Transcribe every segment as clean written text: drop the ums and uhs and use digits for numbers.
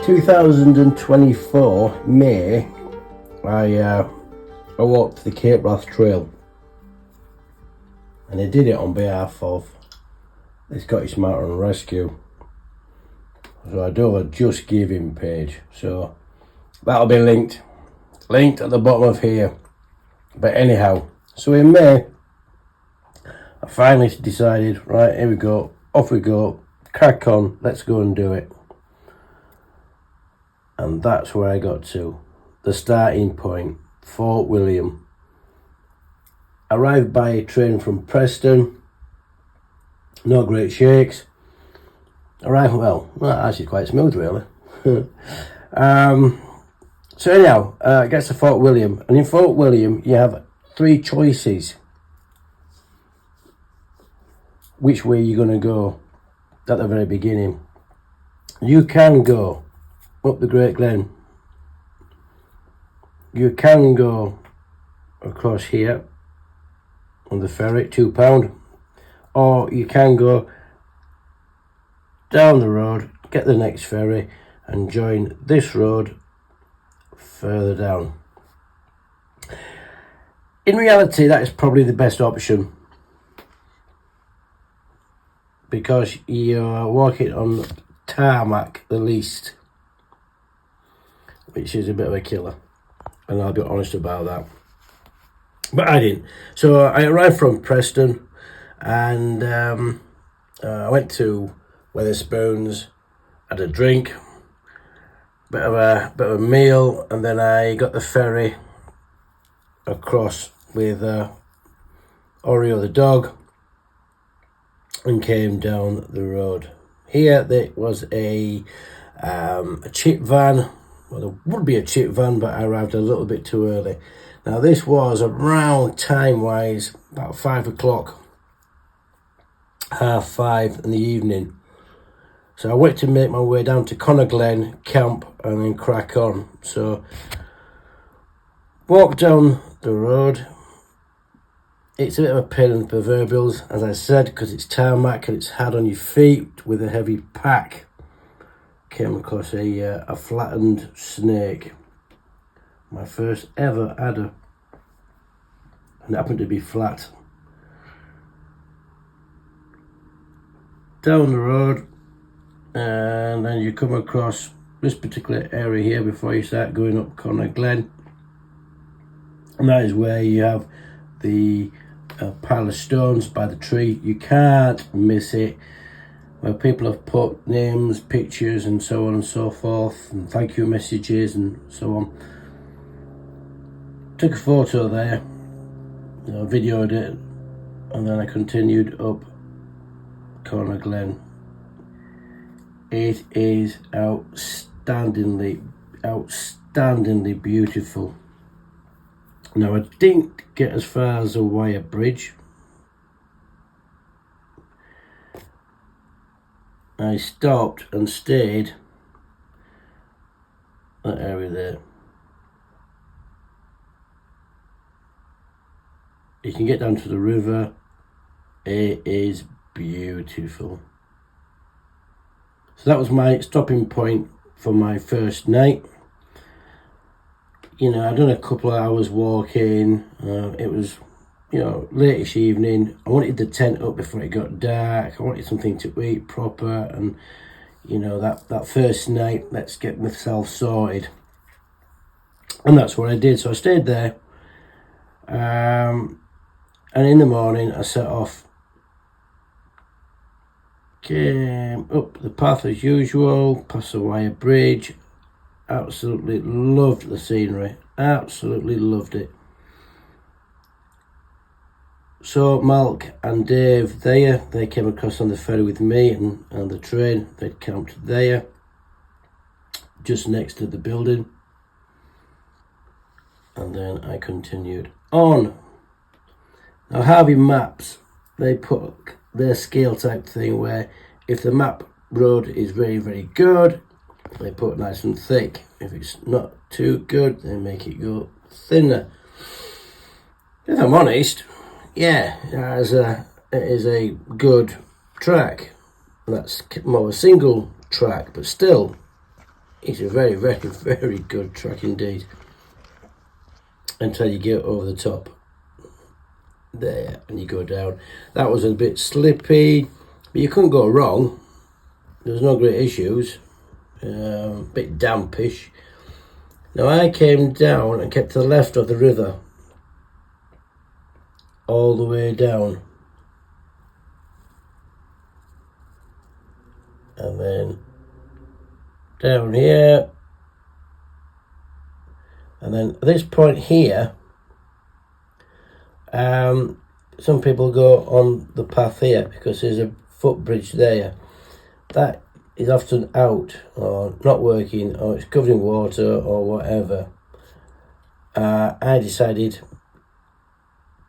2024 May, I walked the Cape Wrath Trail, and I did it on behalf of the Scottish Mountain Rescue. So I do have a Just Giving page, so that'll be linked at the bottom of here. But anyhow, so in May I finally decided, right, here we go, off we go, crack on, let's go and do it. And that's where I got to, the starting point, Fort William. Arrived by train from Preston, no great shakes. Arrived, well, actually quite smooth really. So anyhow, gets to Fort William, and in Fort William you have three choices which way you're going to go at the very beginning. You can go up the Great Glen, you can go across here on the ferry, £2, or you can go down the road, get the next ferry and join this road further down. In reality, that is probably the best option, because you're walking on tarmac the least, which is a bit of a killer, and I'll be honest about that. But I didn't. So I arrived from Preston, and I went to Wetherspoons, had a drink, bit of a meal, and then I got the ferry across with Oreo the dog and came down the road. Here there was a chip van. Well, there would be a chip van, but I arrived a little bit too early. Now this was around time-wise about 5 o'clock, 5:30 in the evening. So I went to make my way down to Connor Glen, camp, and then crack on. So walk down the road. It's a bit of a pain in the proverbials, as I said, because it's tarmac and it's hard on your feet with a heavy pack. Came across a flattened snake. My first ever adder, and it happened to be flat. Down the road, and then you come across this particular area here before you start going up Connor Glen, and that is where you have the pile of stones by the tree. You can't miss it, where people have put names, pictures and so on and so forth, and thank you messages and so on. Took a photo there, videoed it, and then I continued up Connor Glen. It is outstandingly beautiful. Now I didn't get as far as a wire bridge. I stopped and stayed that area there. You can get down to the river. It is beautiful. So that was my stopping point for my first night. You know, I'd done a couple of hours walking. It was, late-ish evening. I wanted the tent up before it got dark. I wanted something to eat proper, and that first night, let's get myself sorted. And that's what I did. So I stayed there. And in the morning I set off. Came up the path as usual, past the wire bridge. Absolutely loved the scenery, absolutely loved it. So Malk and Dave there, they came across on the ferry with me and the train. They'd camped there, just next to the building. And then I continued on. Now Harveys Maps, they put their scale type thing where if the map road is very, very good, they put nice and thick. If it's not too good, they make it go thinner. If I'm honest, yeah, it is a good track. That's more a single track, but still, It's a very, very, very good track indeed. Until you get over the top there and you go down. That was a bit slippy, but you couldn't go wrong. There was no great issues. Bit dampish. Now I came down and kept to the left of the river all the way down, and then down here, and then at this point here, some people go on the path here because there's a footbridge there that is often out or not working, or it's covered in water or whatever. I decided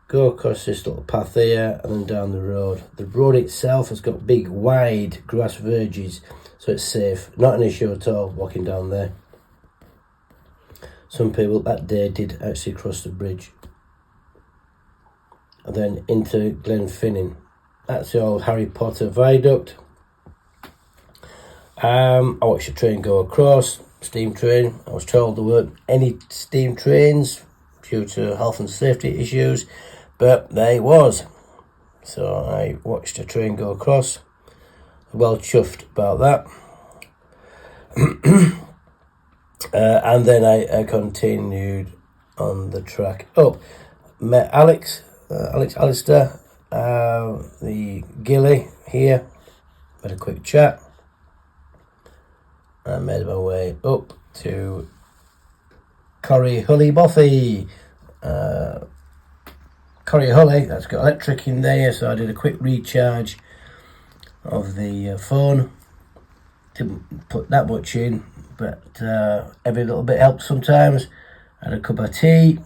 go across this little path here and then down the road. The road itself has got big wide grass verges, so it's safe, not an issue at all walking down there. Some people that day did actually cross the bridge and then into Glenfinning. That's the old Harry Potter viaduct. I watched a train go across, steam train. I was told there weren't any steam trains due to health and safety issues, but there was. So I watched a train go across. Well chuffed about that. And then I continued on the track up. Met Alex Alistair, the Gilly here. Had a quick chat. I made my way up to Corryhully Corryhully, that's got electric in there, so I did a quick recharge of the phone. Didn't put that much in, but every little bit helps sometimes. I had a cup of tea.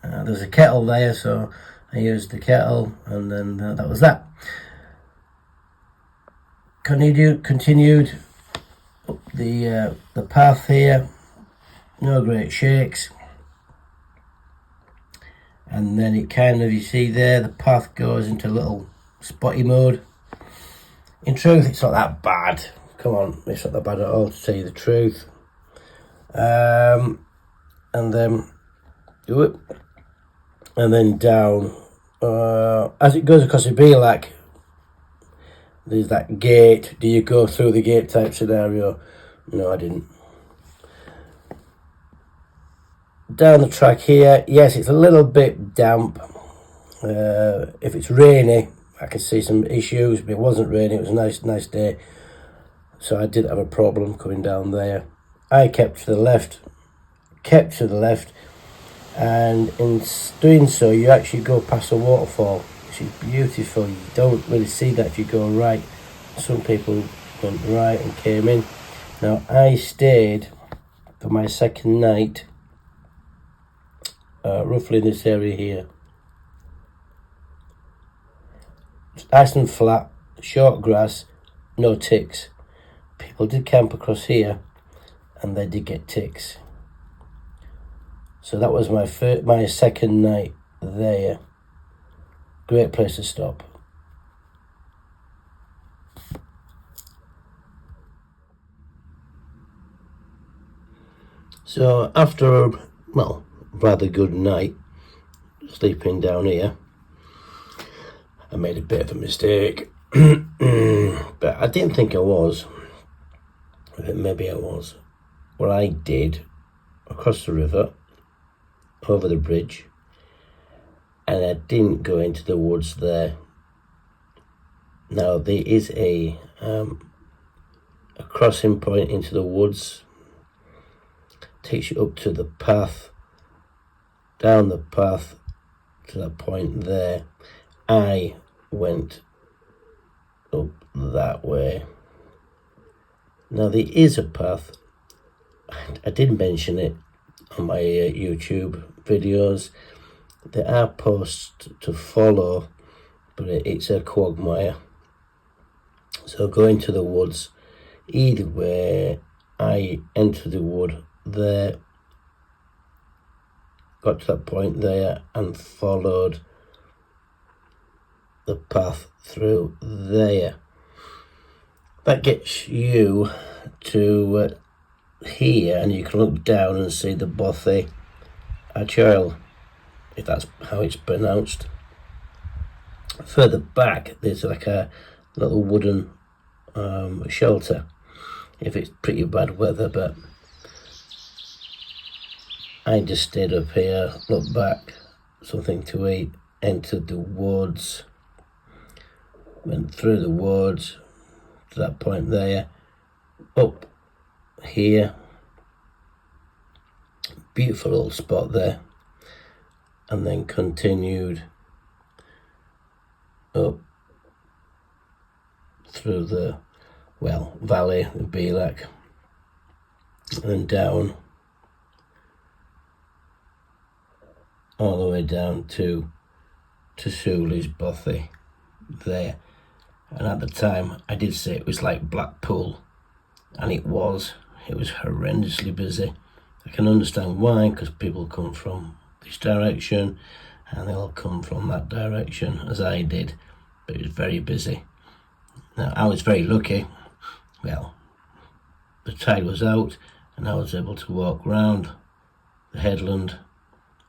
There's a kettle there, so I used the kettle, and then that was that. Continued up the path here, no great shakes, and then it kind of, you see there, the path goes into a little spotty mode. In truth, it's not that bad. Come on, it's not that bad at all, to tell you the truth. And then do it, and then down as it goes across the Belak. There's that gate. Do you go through the gate type scenario? No, I didn't. Down the track here, yes, it's a little bit damp. If it's rainy, I can see some issues, but it wasn't raining. It was a nice day, so I didn't have a problem coming down there. I kept to the left, and in doing so, you actually go past a waterfall, which is beautiful. You don't really see that if you go right. Some people went right and came in. Now, I stayed for my second night roughly in this area here. It's nice and flat, short grass, no ticks. People did camp across here and they did get ticks. So that was my second night there. Great place to stop. So after a, well, rather good night sleeping down here, I made a bit of a mistake. But I didn't think I was. Maybe I was. What I did, across the river, over the bridge, and I didn't go into the woods there. Now there is a crossing point into the woods. Takes you up to the path, down the path to that point there. I went up that way. Now there is a path. I did mention it on my YouTube videos. There are posts to follow, but it's a quagmire. So go into the woods. Either way, I entered the wood there, got to that point there and followed the path through there. That gets you to here, and you can look down and see the Bothy Achurl, if that's how it's pronounced. Further back, there's like a little wooden shelter if it's pretty bad weather, but I just stayed up here, looked back, something to eat, entered the woods, went through the woods to that point there, up here, beautiful little spot there, and then continued up through the valley of Belak, and then down all the way down to Sully's Bothy there. And at the time I did say it was like Blackpool, and it was horrendously busy. I can understand why, because people come from this direction and they'll come from that direction, as I did, but it was very busy. Now, I was very lucky. Well, the tide was out and I was able to walk round the headland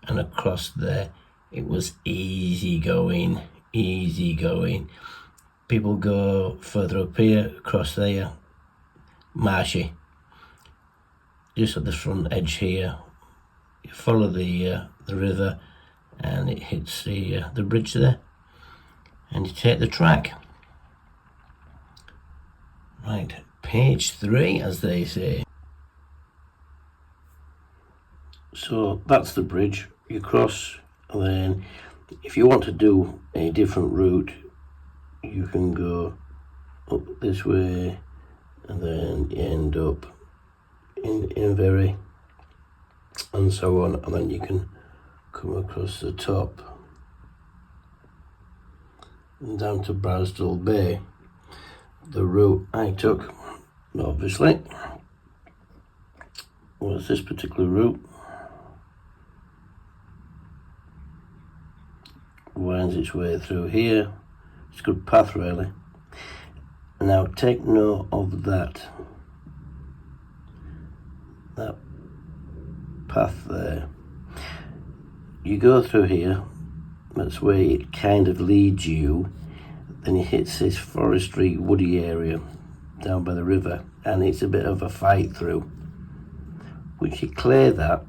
and across there. It was easy going. People go further up here, across there, marshy. Just at the front edge here, you follow the river and it hits the bridge there, and you take the track. Right, page 3, as they say. So that's the bridge. You cross, and then if you want to do a different route, you can go up this way and then end up in Inverry and so on, and then you can come across the top and down to Browsdale Bay. The route I took, obviously, was this particular route. Winds its way through here. It's a good path, really. Now take note of that path there. You go through here, that's where it kind of leads you, then it hits this forestry woody area down by the river, and it's a bit of a fight through. Once you clear that,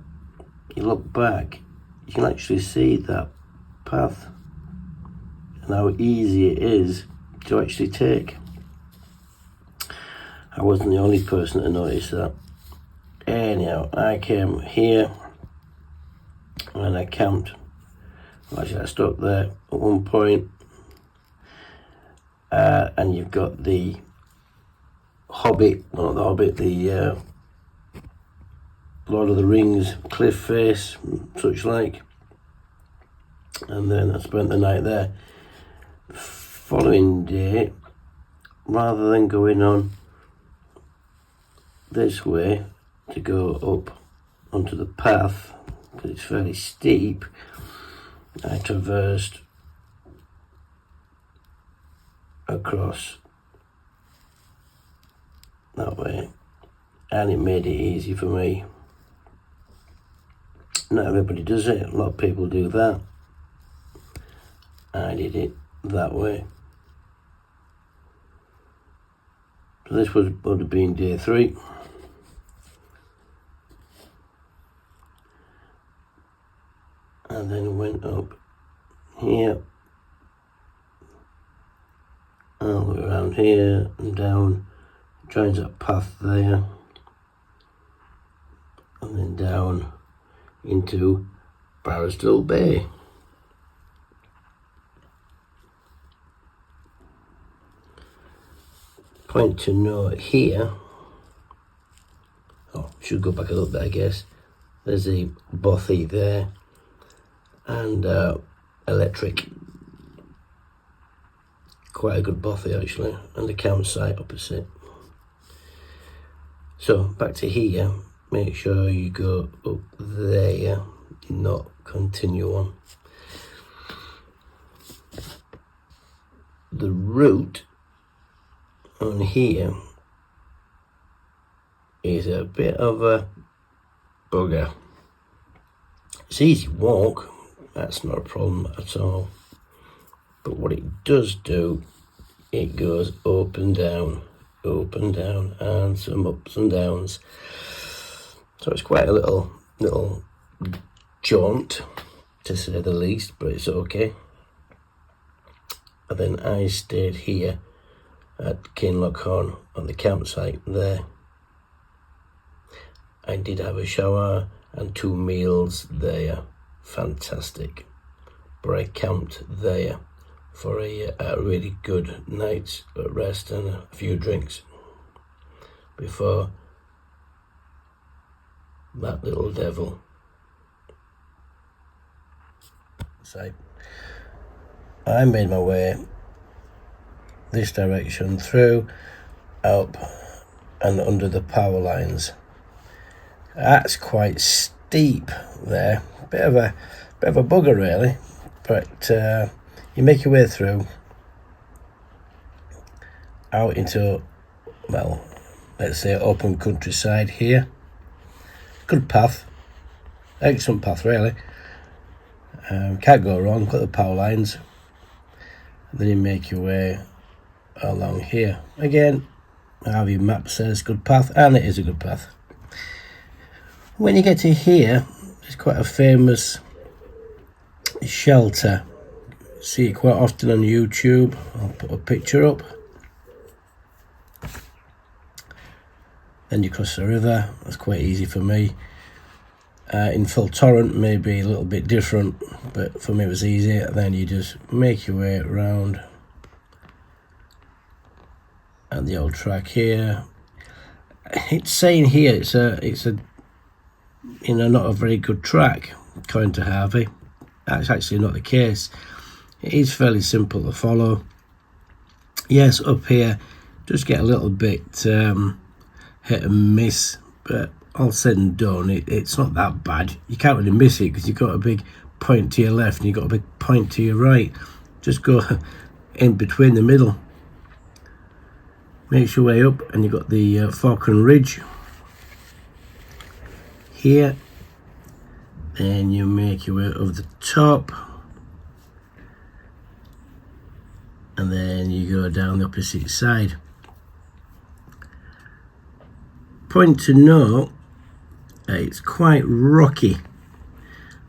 you look back, you can actually see that path and how easy it is to actually take. I wasn't the only person to notice that. Anyhow, I came here and I camped. Actually, I stopped there at one point, and you've got the Hobbit, not the Hobbit, the Lord of the Rings cliff face, such like, and then I spent the night there. The following day, rather than going on this way to go up onto the path, because it's fairly steep, I traversed across that way, and it made it easy for me. Not everybody does it, a lot of people do that. I did it that way. So this would have been day 3. And then went up here, all the way around here and down, joins that path there, and then down into Browsdale Bay. Point to note here, should go back a little bit, I guess. There's a Bothy there, and electric, quite a good Bothy actually, and a campsite opposite. So back to here, make sure you go up there, not continue on. The route on here is a bit of a bugger. It's easy to walk, that's not a problem at all. But what it does do, it goes up and down, and some ups and downs. So it's quite a little jaunt, to say the least, but it's okay. And then I stayed here at Kinlochhorn on the campsite there. I did have a shower and 2 meals there, fantastic. But I camped there for a really good night's rest and a few drinks before that little devil. So I made my way this direction through, up and under the power lines. That's quite steep there, bit of a bugger really, but you make your way through out into, well, let's say open countryside here. Good path, excellent path really. Can't go wrong, got the power lines. And then you make your way along here. Again, Harveys Maps says good path, and it is a good path. When you get to here, it's quite a famous shelter. See it quite often on YouTube. I'll put a picture up. Then you cross the river. That's quite easy for me. In full torrent, maybe a little bit different, but for me it was easy. And then you just make your way around. And the old track here. It's saying here it's a not a very good track, according to Harvey. That's actually not the case. It is fairly simple to follow. Yes, up here just get a little bit hit and miss, but all said and done, it's not that bad. You can't really miss it because you've got a big point to your left and you've got a big point to your right. Just go in between the middle. Makes your way up, and you've got the Falcon Ridge here. Then you make your way over the top, and then you go down the opposite side. Point to note, it's quite rocky,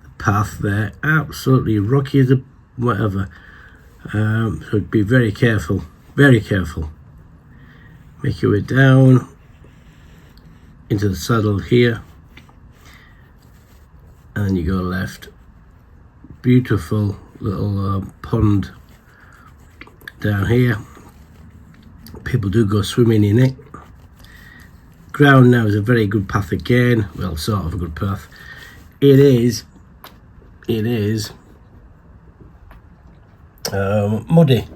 the path there, absolutely rocky as a whatever. So be very careful, very careful. Make your way down into the saddle here, and then you go left. Beautiful little pond down here. People do go swimming in it. Ground now is a very good path again. Well, sort of a good path. It is muddy.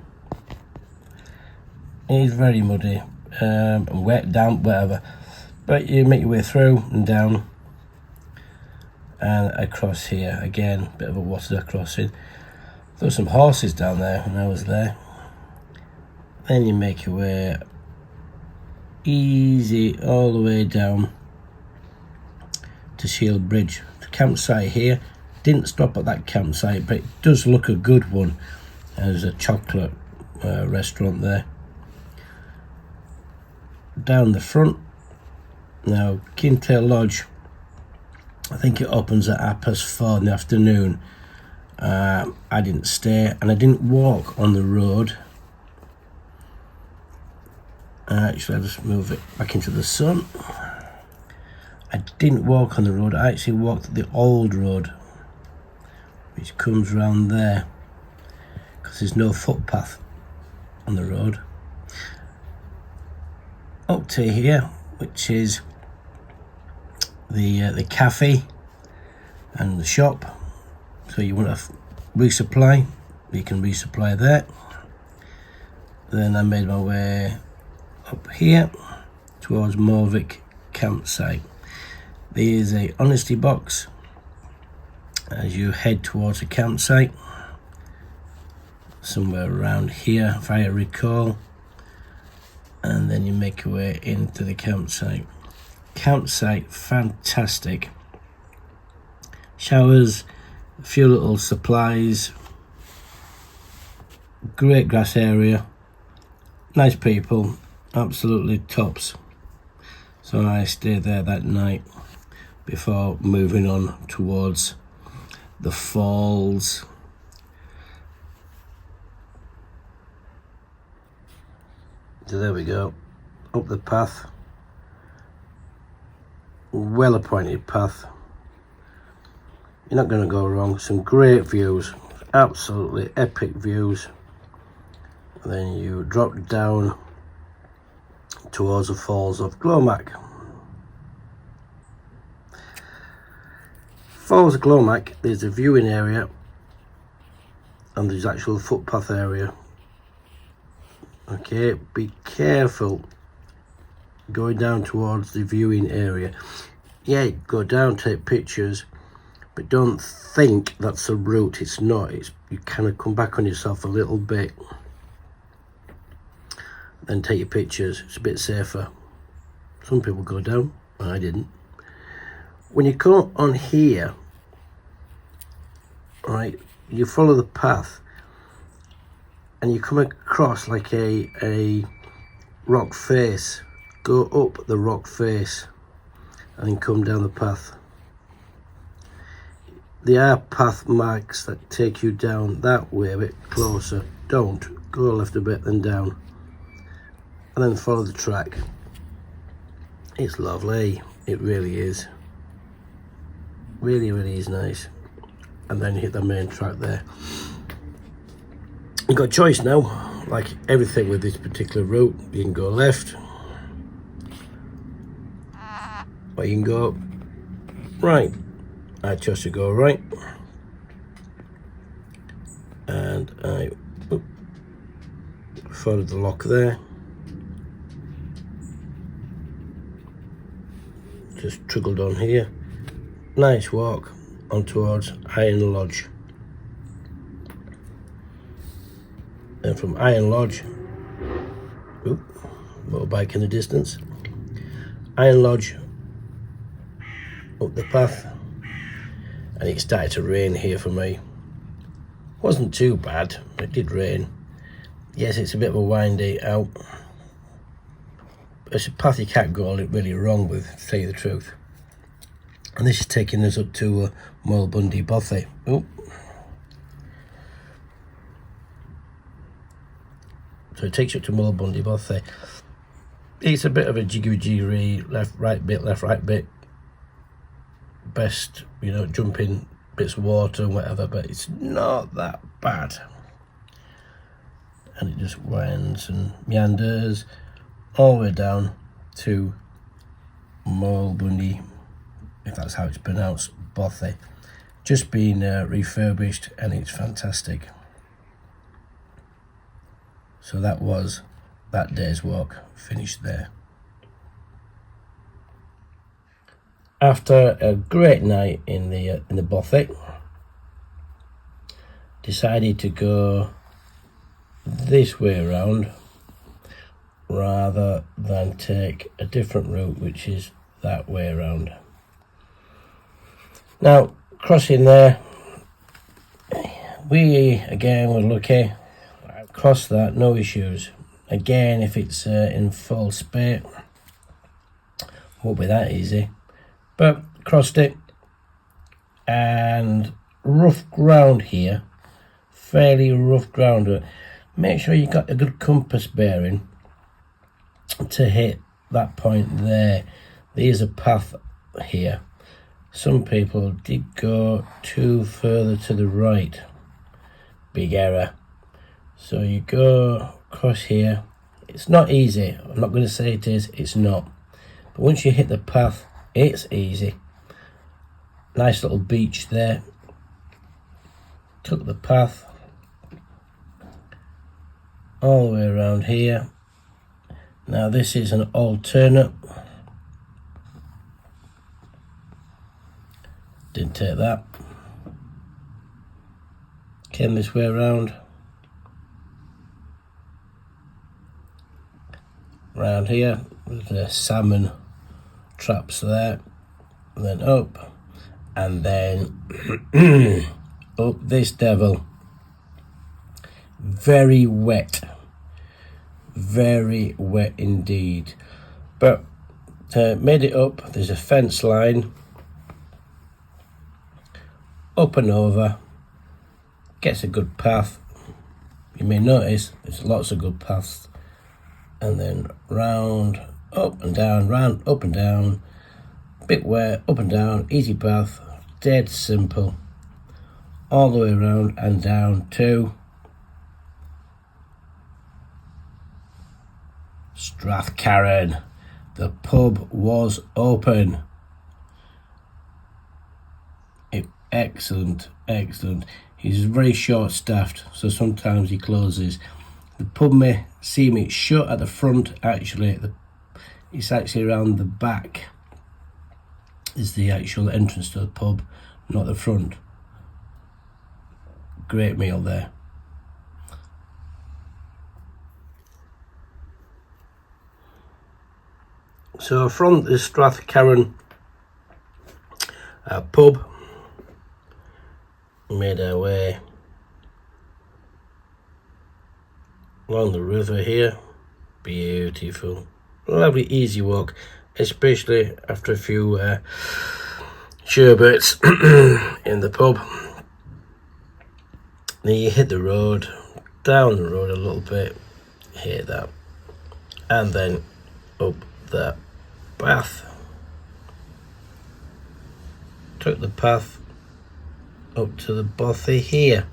It is very muddy, wet, damp, whatever. But you make your way through and down and across here. Again, bit of a water crossing. There were some horses down there when I was there. Then you make your way easy all the way down to Shield Bridge. The campsite here, didn't stop at that campsite, but it does look a good one. There's a chocolate restaurant there. Down the front, now Kintail Lodge, I think it opens at 4:30 in the afternoon. I didn't stay and I didn't walk on the road. Actually, I'll just move it back into the sun. I didn't walk on the road, I actually walked the old road, which comes round there, because there's no footpath on the road. Up to here, which is the cafe and the shop. So you want to resupply, you can resupply there. Then I made my way up here towards Morvick campsite. There is a honesty box as you head towards the campsite, somewhere around here if I recall, and then you make your way into the campsite. Campsite, fantastic. Showers, a few little supplies, great grass area, nice people, absolutely tops. So I stayed there that night before moving on towards the falls. So there we go, up the path, well appointed path. You're not going to go wrong. Some great views, absolutely epic views. And then you drop down towards the falls of Glomac. Falls of Glomac, there's a viewing area and there's actual footpath area. Okay, be careful going down towards the viewing area. Yeah, go down, take pictures, but don't think that's a route. It's not. It's, you kind of come back on yourself a little bit, then take your pictures. It's a bit safer. Some people go down, I didn't. When you come on here, right, you follow the path and you come across like a rock face. Go up the rock face and then come down the path. There are path marks that take you down that way a bit closer. Don't go left a bit then down, and then follow the track. It's lovely, it really is. Really is nice. And then you hit the main track there. You've got a choice now, like everything with this particular route. You can go left, or you can go right. I chose to go right, and I followed the lock there. Just trickled on here. Nice walk on towards Iron Lodge. And from Iron Lodge, motorbike in the distance, Iron Lodge, up the path, and it started to rain here for me. Wasn't too bad, it did rain. Yes, it's a bit of a windy out. It's a path you can't go really wrong with, to tell you the truth. And this is taking us up to Moyle Bundy Bothy. Oh. So it takes you up to Moyle Bundy Bothy. It's a bit of a jiggery, left, right bit. Best, you know, jumping bits of water and whatever, but it's not that bad. And it just winds and meanders all the way down to Moyle Bundy, if that's how it's pronounced, Bothy. Just been refurbished and it's fantastic. So that was that day's walk finished there. After a great night in the Bothy, decided to go this way around rather than take a different route, which is that way around. Now, crossing there, we again were lucky. Crossed that, no issues. Again, if it's in full spate, won't be that easy. But crossed it, and rough ground here, fairly rough ground. Make sure you got a good compass bearing to hit that point there. There's a path here. Some people did go too further to the right. Big error. So you go across here. It's not easy. I'm not going to say it is. It's not. But once you hit the path, it's easy. Nice little beach there. Took the path all the way around here. Now this is an alternate. Didn't take that. Came this way around. Around here, there's a salmon traps there, then up, and then up this devil. Very wet indeed, but made it up. There's a fence line up and over, gets a good path. You may notice there's lots of good paths, and then round, up and down, round, up and down, bit wet, up and down, easy path, dead simple, all the way around and down to Strathcarron. The pub was open. Excellent. He's very short staffed, so sometimes he closes. The pub may seem it's shut at the front. Actually, it's actually around the back is the actual entrance to the pub, not the front. Great meal there. So from the Strathcarron pub, we made our way along the river here. Beautiful, lovely, easy walk, especially after a few sherbets in the pub. Then you hit the road, down the road a little bit, hit that, and then up that path. Took the path up to the bothy here.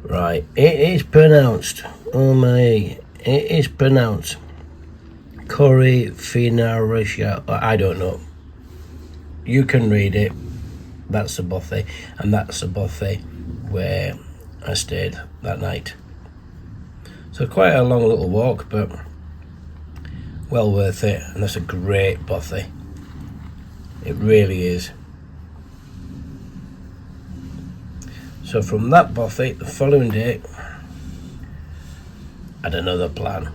Right, it is pronounced, oh my, it is pronounced Corrie Finarisha. I don't know. You can read it. That's the bothy, and that's the bothy where I stayed that night. So quite a long little walk, but well worth it, and that's a great bothy. It really is. So from that bothy, the following day, I had another plan.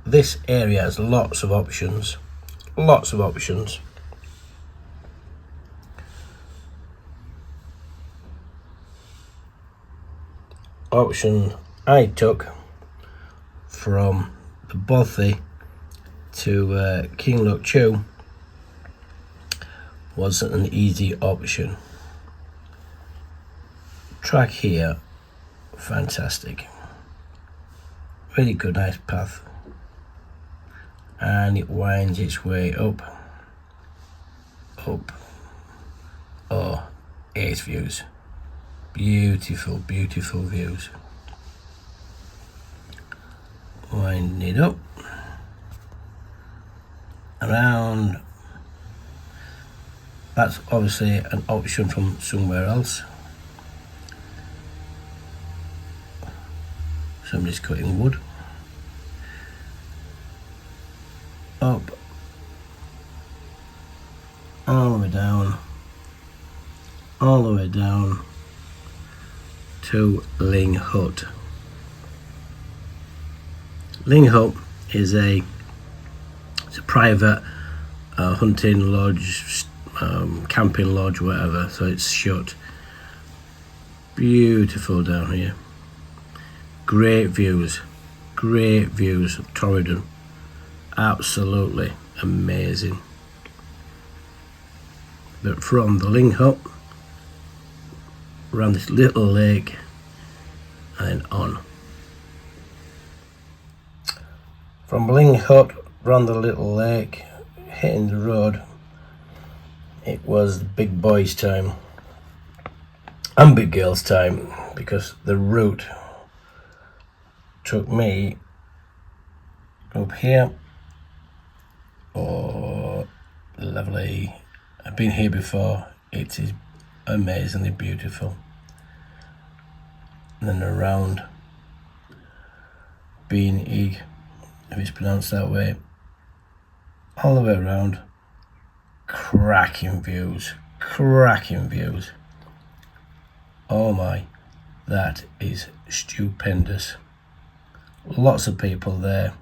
This area has lots of options. Option I took from the bothy to King Look Chew wasn't an easy option. Track here, fantastic, really good, nice path, and it winds its way up. Oh, ace views, beautiful views. Winding it up around. That's obviously an option from somewhere else. Somebody's cutting wood. Up, all the way down to Ling Hut. Ling Hut is it's a private hunting lodge, camping lodge, whatever, so it's shut. Beautiful down here. Great views of Torridon. Absolutely amazing. But from the Ling Hut, around this little lake, and then on. From Ling Hut, around the little lake, hitting the road, it was the big boys' time and big girls' time, because the route took me up here. Oh, lovely. I've been here before. It is amazingly beautiful. And then around Bean Eag, if it's pronounced that way, all the way around. Cracking views. Oh my, that is stupendous. Lots of people there.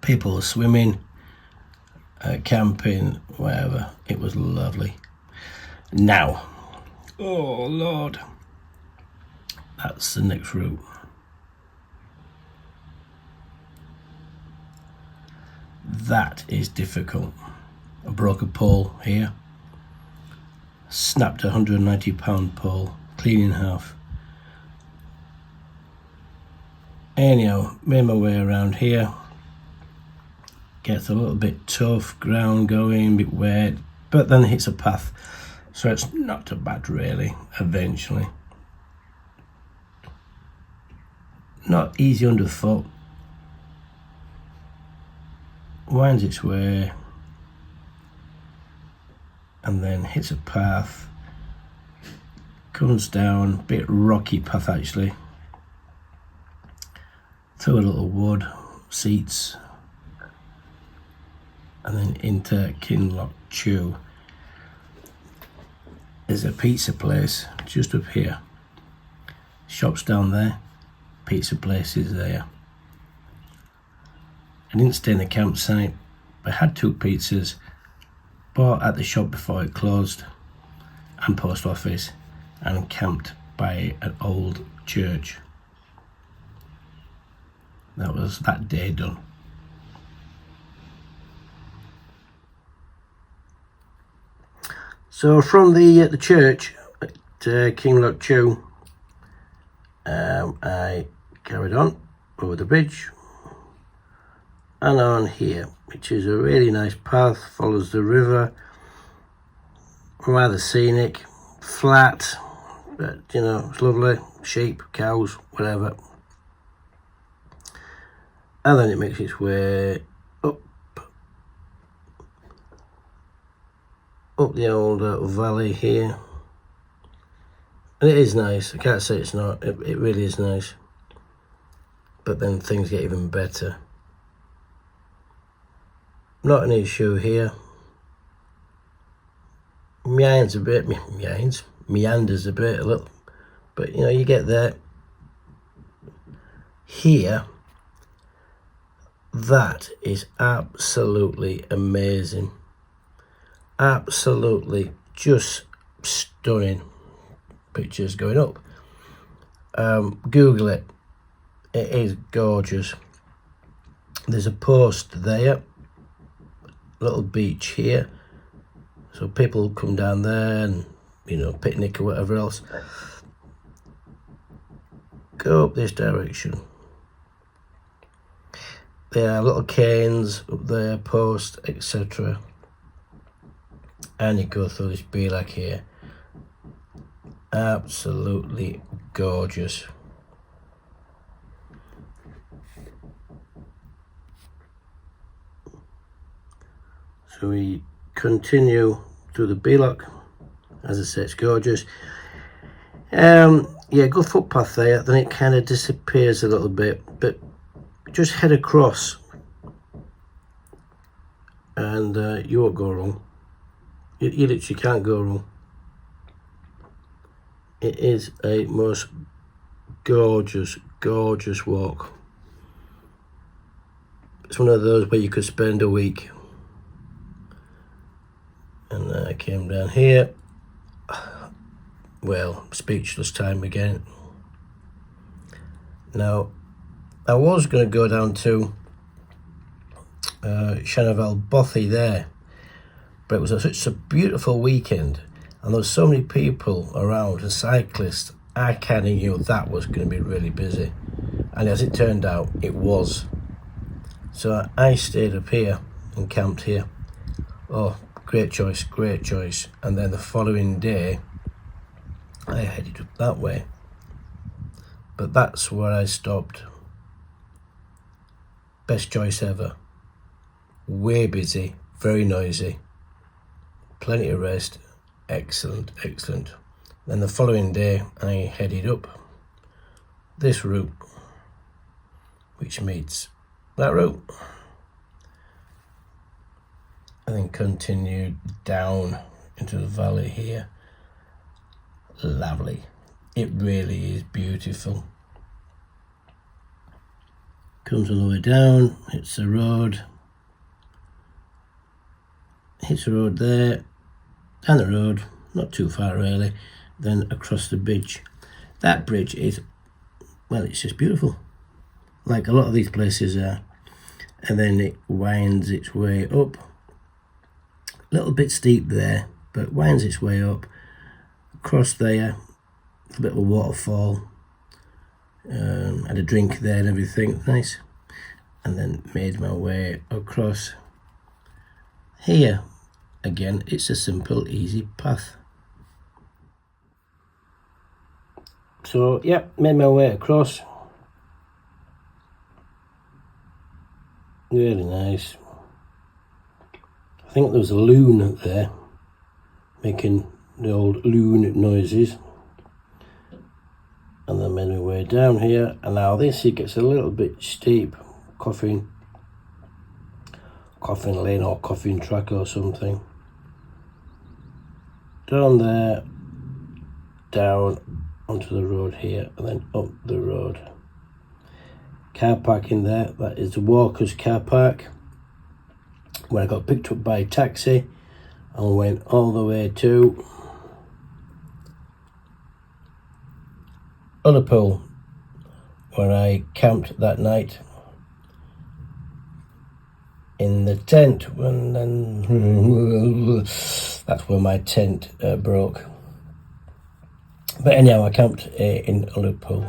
People were swimming, camping, wherever. It was lovely. Now, oh Lord, that's the next route. That is difficult. I broke a pole here. Snapped a £190 pole, clean in half. Anyhow, made my way around here. Gets a little bit tough, ground going, a bit wet, but then hits a path. So it's not too bad really, eventually. Not easy underfoot. Winds its way and then hits a path, comes down, bit rocky path actually, through a little wood, seats, and then into Kinloch Chew. There's a pizza place just up here, shops down there, pizza place is there. I didn't stay in the campsite. I had 2 pizzas, bought at the shop before it closed, and post office, and camped by an old church. That was that day done. So from the church at Kinloch Chew, I carried on over the bridge and on here, which is a really nice path, follows the river, rather scenic, flat, but you know, it's lovely, sheep, cows, whatever. And then it makes its way up the old valley here. And it is nice, I can't say it's not, it really is nice. But then things get even better. Not an issue here. Meanders a bit, meanders a bit, a little, but you know, you get there. Here, that is absolutely amazing. Absolutely just stunning. Pictures going up. Google it. It is gorgeous. There's a post there. Little beach here, so people come down there and, you know, picnic or whatever else. Go up this direction. There are little canes up there, post, etc. And you go through this beelak here. Absolutely gorgeous. So we continue through the beelak. As I say, it's gorgeous. Yeah, good footpath there. Then it kind of disappears a little bit, but just head across, and you won't go wrong. You literally can't go wrong. It is a most gorgeous, gorgeous walk. It's one of those where you could spend a week. And then I came down here. Well, speechless time again. Now, I was going to go down to Shanavel Bothy there, but it was such a beautiful weekend, and there were so many people around, and cyclists. I kind of knew that was going to be really busy, and as it turned out, it was. So I stayed up here and camped here. Oh, great choice, great choice. And then the following day, I headed up that way. But that's where I stopped. Best choice ever. Way busy, very noisy. Plenty of rest. Excellent, excellent. Then the following day, I headed up this route, which meets that route. And then continued down into the valley here. Lovely. It really is beautiful. Comes all the way down, hits the road. Hits the road there, down the road, not too far really, then across the bridge. That bridge is, well, it's just beautiful, like a lot of these places are. And then it winds its way up, a little bit steep there, but winds its way up, across there, a bit of a waterfall, had a drink there and everything, nice. And then made my way across here. Again, it's a simple, easy path. So, yeah, made my way across. Really nice. I think there was a loon there, making the old loon noises. And then made my way down here. And now this, it gets a little bit steep. Coffin lane or coffin track or something. Down there, down onto the road here, and then up the road. Car park in there, that is the Walker's car park, where I got picked up by a taxi and went all the way to Liverpool, where I camped that night in the tent, and then that's where my tent broke. But anyhow, I camped in Liverpool.